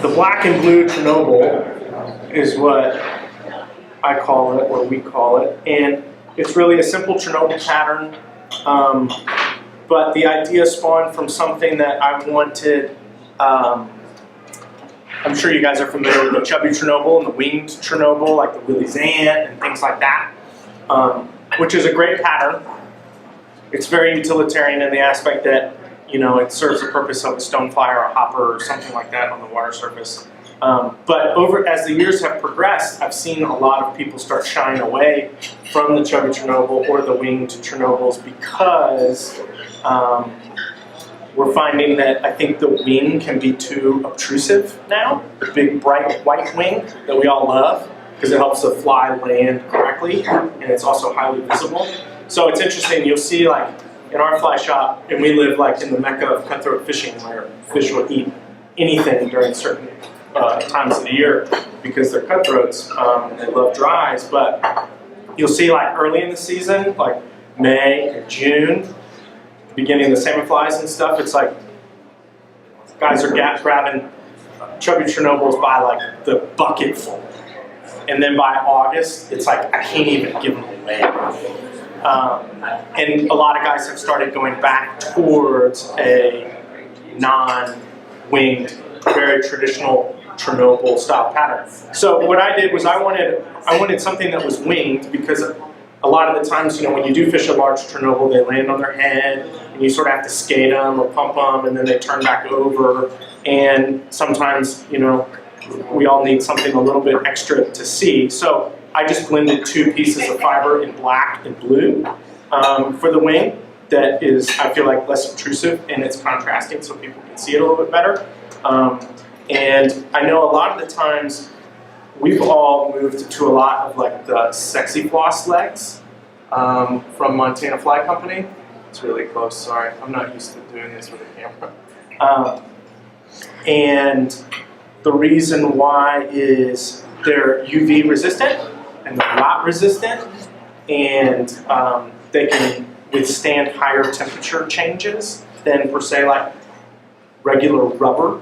The black and blue Chernobyl is what I call it, or we call it, and it's really a simple Chernobyl pattern, but the idea spawned from something that I wanted. I'm sure you guys are familiar with the chubby Chernobyl and the winged Chernobyl, like the Willie's ant and things like that, which is a great pattern. It's very utilitarian in the aspect that, you know, it serves the purpose of a stonefly or a hopper or something like that on the water surface. But as the years have progressed, I've seen a lot of people start shying away from the chubby Chernobyl or the winged Chernobyls because we're finding that I think the wing can be too obtrusive now. The big bright white wing that we all love because it helps the fly land correctly and it's also highly visible. So it's interesting, you'll see like in our fly shop, and we live like in the mecca of cutthroat fishing where fish will eat anything during certain times of the year because they're cutthroats and they love dries, but you'll see like early in the season, like May and June, beginning the salmon flies and stuff, it's like guys are grabbing chubby Chernobyls by like the bucket full. And then by August, it's like I can't even give them away. And a lot of guys have started going back towards a non-winged, very traditional Chernobyl style pattern. So what I did was I wanted something that was winged because a lot of the times, you know, when you do fish a large Chernobyl, they land on their head and you sort of have to skate them or pump them and then they turn back over. And sometimes, you know, we all need something a little bit extra to see. So I just blended two pieces of fiber in black and blue for the wing that is, I feel like, less obtrusive and it's contrasting so people can see it a little bit better. And I know a lot of the times we've all moved to a lot of like the sexy floss legs from Montana Fly Company. It's really close, sorry. I'm not used to doing this with a camera. And the reason why is they're UV resistant and they're rot resistant and they can withstand higher temperature changes than per se like regular rubber.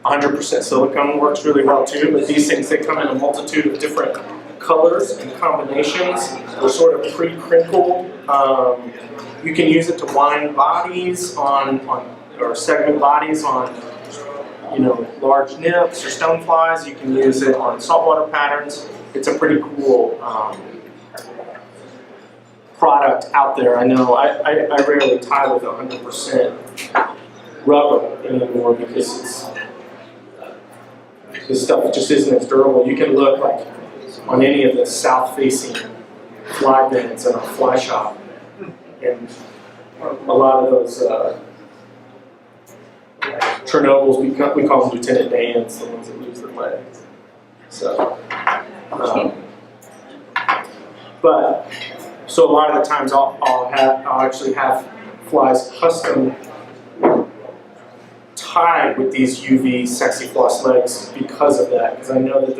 100% silicone works really well too, but these things, they come in a multitude of different colors and combinations. They're sort of pre-crinkled. You can use it to wind bodies or segment bodies on, you know, large nips or stoneflies. You can use it on saltwater patterns. It's a pretty cool product out there. I know I rarely tie with 100% rubber anymore because this stuff just isn't as durable. You can look like on any of the south-facing fly bins in our fly shop, and a lot of those Chernobyls, we call them Lieutenant Dans, the ones that lose their legs. So, so a lot of the times I'll actually have flies custom tied with these UV sexy floss legs because of that, because I know that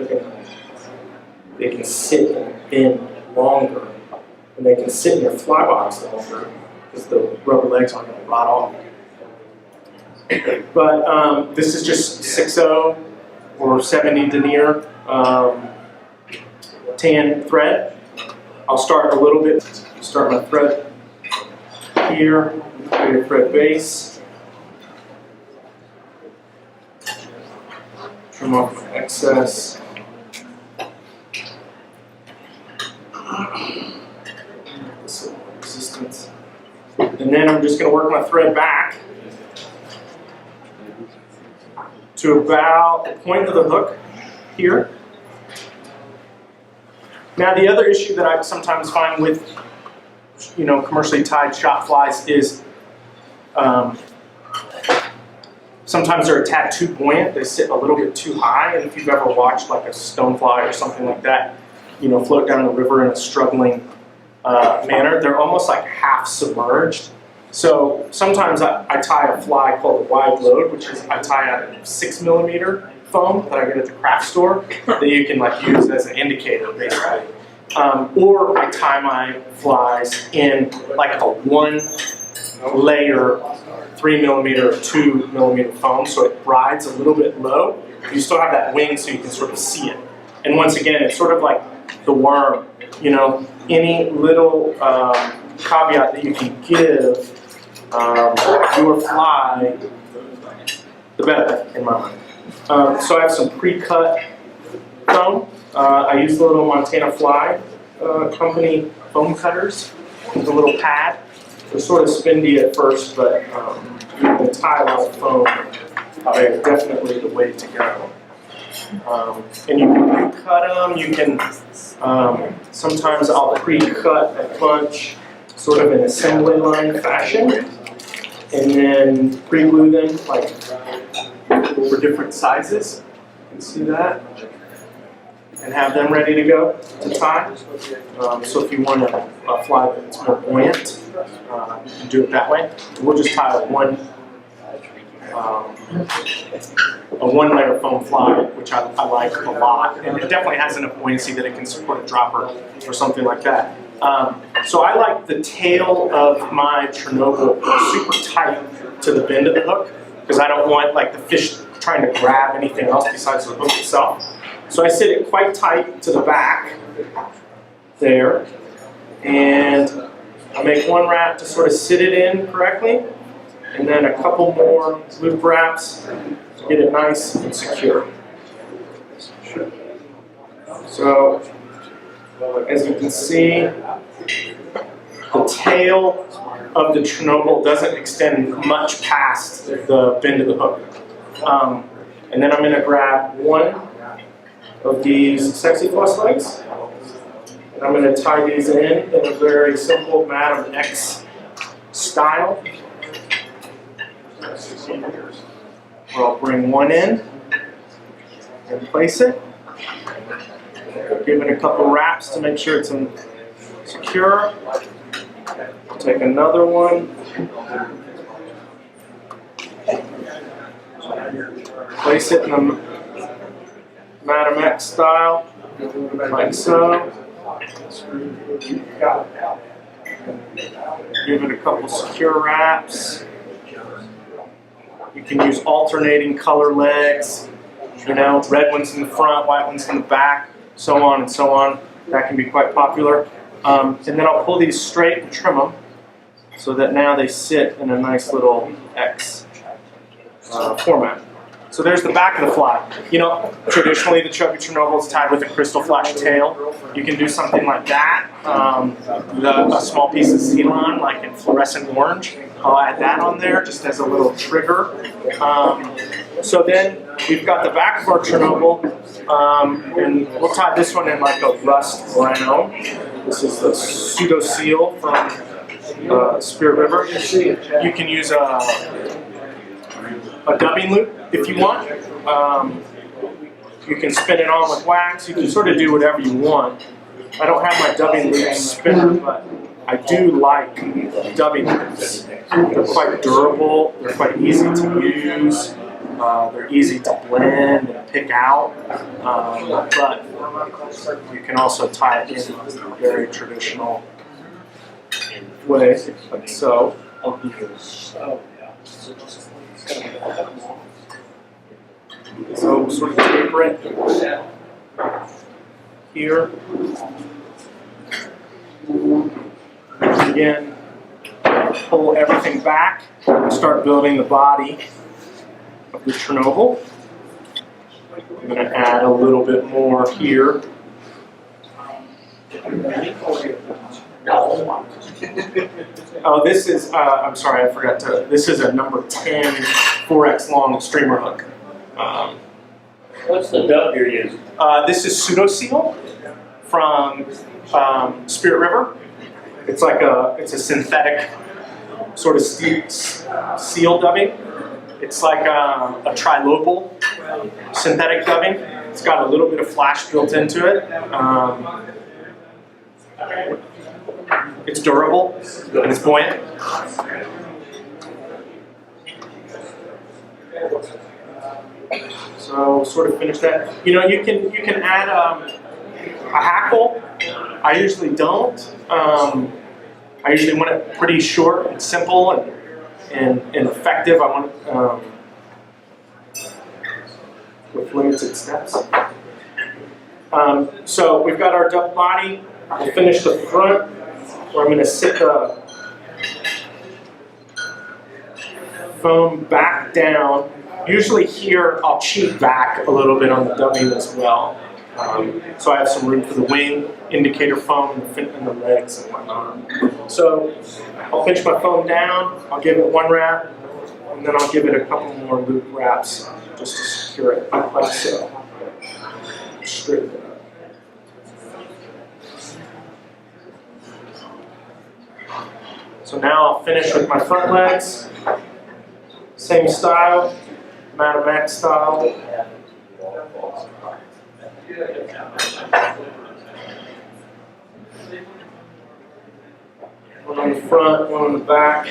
they can sit and bend longer, and they can sit in your fly box longer because the rubber legs aren't going to rot off. But this is just 6/0 or 70 denier tan thread. I'll start a little bit. Start my thread here, create a thread base. Trim off my excess. Resistance. And then I'm just going to work my thread back to about the point of the hook here. Now the other issue that I sometimes find with, you know, commercially tied shot flies is sometimes they're a tad too buoyant. They sit a little bit too high, and if you've ever watched like a stonefly or something like that, you know, float down the river in a struggling manner, they're almost like half submerged. So sometimes I tie a fly called a wide load, which is I tie a 6mm foam that I get at the craft store that you can like use as an indicator basically. Or I tie my flies in like a 1 layer 3mm or 2mm foam, so it rides a little bit low. You still have that wing so you can sort of see it. And once again, it's sort of like the worm, you know, any little caveat that you can give your fly, the better, in my mind. So I have some pre-cut foam. I use the little Montana Fly company foam cutters with a little pad. They're sort of spendy at first, but the tie-lock foam are definitely the way to go. And you can pre-cut them. You can, sometimes I'll pre-cut a bunch sort of in assembly line fashion, and then pre-glue them like for different sizes. You can see that. And have them ready to go to tie. So if you want a fly that's more buoyant, you can do it that way. We'll just tie a one-layer foam fly, which I like a lot, and it definitely has enough buoyancy that it can support a dropper or something like that. So I like the tail of my Chernobyl super tight to the bend of the hook, because I don't want like the fish trying to grab anything else besides the hook itself. So I sit it quite tight to the back there, and I make one wrap to sort of sit it in correctly, and then a couple more loop wraps to get it nice and secure. So as you can see, the tail of the Chernobyl doesn't extend much past the bend of the hook. And then I'm going to grab one of these sexy floss legs, and I'm going to tie these in a very simple Madam X style. Where I'll bring one in and place it. Give it a couple wraps to make sure it's secure. I'll take another one. Place it in the Madam X style, like so. Give it a couple secure wraps. You can use alternating color legs, you know, red ones in the front, white ones in the back, so on and so on. That can be quite popular. And then I'll pull these straight and trim them so that now they sit in a nice little X format. So there's the back of the fly. You know, traditionally the Chubby Chernobyl is tied with a crystal flash tail. You can do something like that. A small piece of Ceylon, like in fluorescent orange. I'll add that on there just as a little trigger. So then we've got the back of our Chernobyl, and we'll tie this one in like a rust brown. This is the pseudo seal from Spirit River. You can use a dubbing loop if you want. You can spin it on with wax. You can sort of do whatever you want. I don't have my dubbing loop spinner, but I do like dubbing loops. They're quite durable. They're quite easy to use. They're easy to blend and pick out. But you can also tie it in a very traditional way, like so. So sort of taper it here. Again, pull everything back and start building the body of the Chernobyl. I'm going to add a little bit more here. Oh, this is, I'm sorry, I forgot to, this is a number 10 4X long streamer hook. What's the dub you're using? This is pseudo seal from Spirit River. It's like it's a synthetic sort of seal dubbing. It's like a trilobal synthetic dubbing. It's got a little bit of flash built into it. It's durable and it's buoyant. So sort of finish that. You know, you can add a hackle. I usually don't. I usually want it pretty short and simple and effective. I want with limited steps. So we've got our duct body. We'll finish the front, where I'm going to sit the foam back down. Usually here, I'll cheat back a little bit on the W as well. So I have some room for the wing, indicator foam, and the legs and whatnot. So I'll pinch my foam down, I'll give it one wrap, and then I'll give it a couple more loop wraps just to secure it, like so. Straighten it up. So now I'll finish with my front legs. Same style, Madam X style. One on the front, one on the back.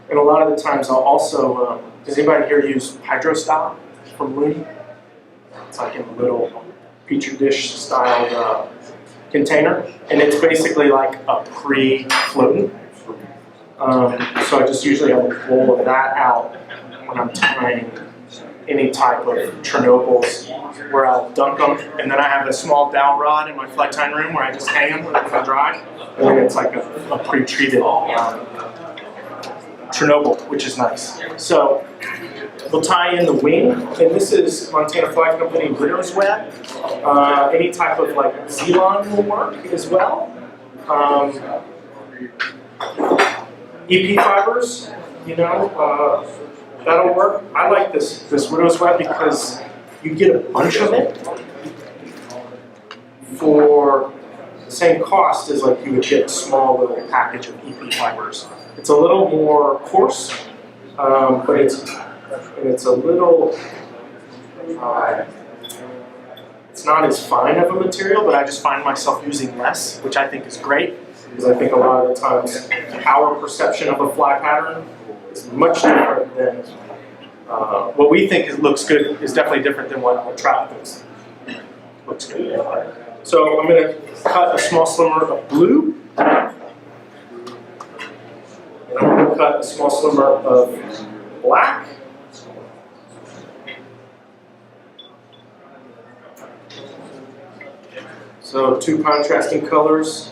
And a lot of the times I'll also, does anybody here use hydro style from Looney? It's like in a little petri dish styled container, and it's basically like a pre-floating. So I just usually have a bowl of that out when I'm tying any type of Chernobyls, where I'll dunk them, and then I have a small dowel rod in my flight tying room where I just hang them when they're dry, and then it's like a pre-treated Chernobyl, which is nice. So we'll tie in the wing, and this is Montana Flight Company Widow's Web. Any type of like Zelon will work as well. EP fibers, you know, that'll work. I like this Widow's Web because you get a bunch of it for the same cost as like you would get a small little package of EP fibers. It's a little more coarse, but it's a little, it's not as fine of a material, but I just find myself using less, which I think is great, because I think a lot of the times our perception of a fly pattern is much different than what we think looks good is definitely different than what a trout thinks looks good. So I'm going to cut a small sliver of blue. And I'm going to cut a small sliver of black. So two contrasting colors,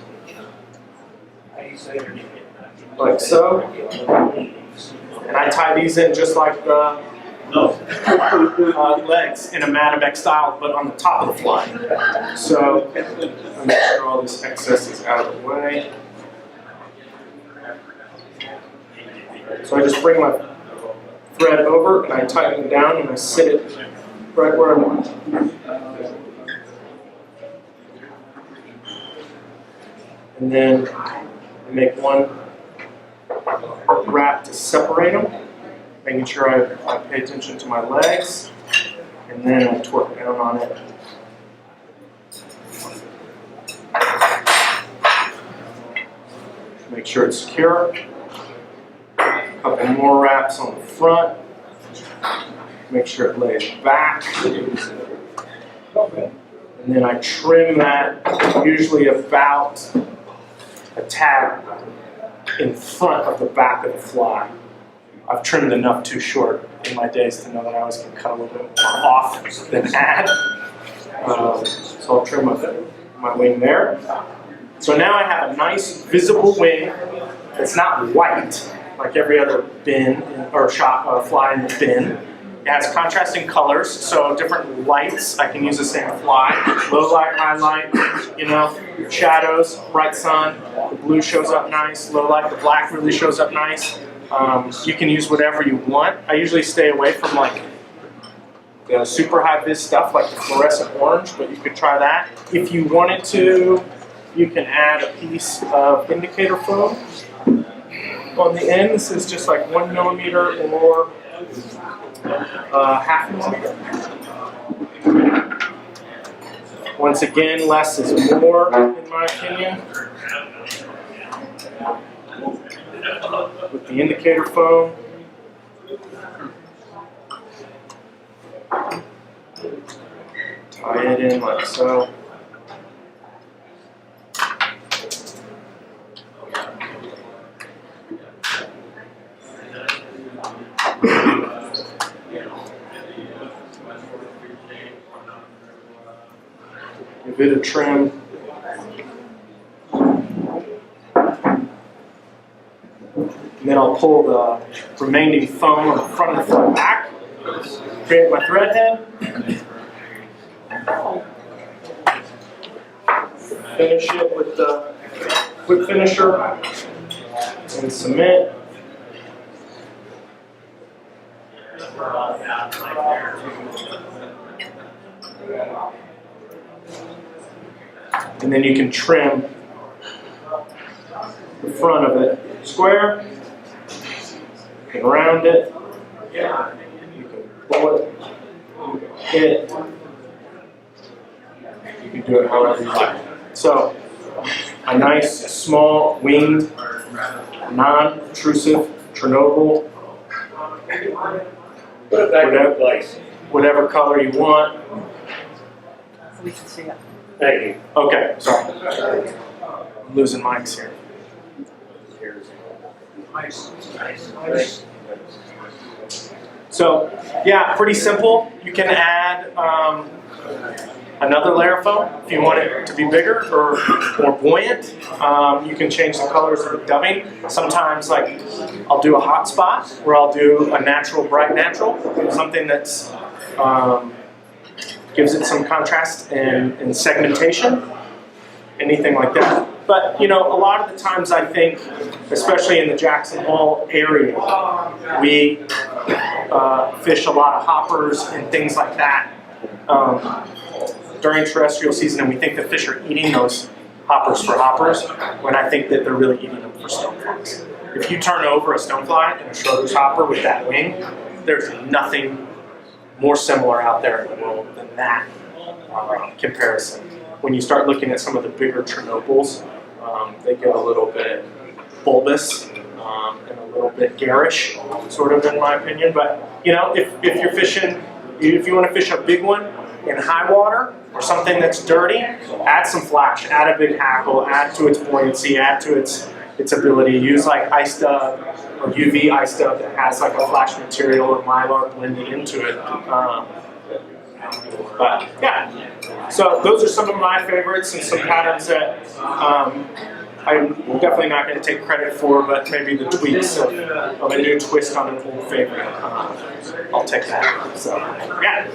like so. And I tie these in just like the legs in a Madam X style, but on the top of the fly. So I'll make sure all this excess is out of the way. So I just bring my thread over and I tighten it down and I sit it right where I want. And then I make one wrap to separate them, making sure I pay attention to my legs, and then I torque down on it. Make sure it's secure. A couple more wraps on the front. Make sure it lays back. And then I trim that usually about a tad in front of the back of the fly. I've trimmed enough too short in my days to know that I always can cut a little bit more off than add. So I'll trim my wing there. So now I have a nice visible wing that's not white like every other bin or fly in the bin. It has contrasting colors, so different lights. I can use the same fly. Low light, high light, you know, shadows, bright sun. The blue shows up nice. Low light, the black really shows up nice. You can use whatever you want. I usually stay away from like the super high vis stuff like the fluorescent orange, but you could try that. If you wanted to, you can add a piece of indicator foam on the end. This is just like 1 millimeter or half millimeter. Once again, less is more, in my opinion. with the indicator foam. Tie it in like so. Give it a trim. And then I'll pull the remaining foam on the front and the back, create my thread head, finish it with the quick finisher and cement. And then you can trim the front of it square. You can round it, you can pull it, hit it, you can do it however you like. So, a nice, small, winged, non-obtrusive Chernobyl, Put it back in place. whatever color you want. We can see it. Thank you. Okay, sorry. I'm losing mics here. So, yeah, pretty simple. You can add another layer of foam if you want it to be bigger or more buoyant. You can change the colors of the dubbing. Sometimes, like, I'll do a hot spot where I'll do a natural, bright natural, something that's gives it some contrast and segmentation, anything like that. But, you know, a lot of the times I think, especially in the Jackson Hole area, we fish a lot of hoppers and things like that during terrestrial season, and we think the fish are eating those hoppers for hoppers, when I think that they're really eating them for stoneflies. If you turn over a stonefly and a Schroeder's hopper with that wing, there's nothing more similar out there in the world than that comparison. When you start looking at some of the bigger Chernobyls, they get a little bit bulbous and a little bit garish, sort of, in my opinion. But, you know, if you're fishing, if you want to fish a big one in high water or something that's dirty, add some flash, add a big hackle, add to its buoyancy, add to its ability. Use like ice dub or UV ice dub that has like a flash material or mylar blended into it. But yeah, so those are some of my favorites and some patterns that I'm definitely not going to take credit for, but maybe the tweaks of a new twist on an old favorite. I'll take that. So yeah,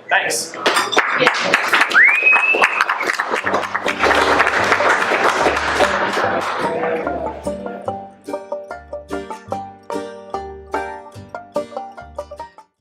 thanks. Yeah.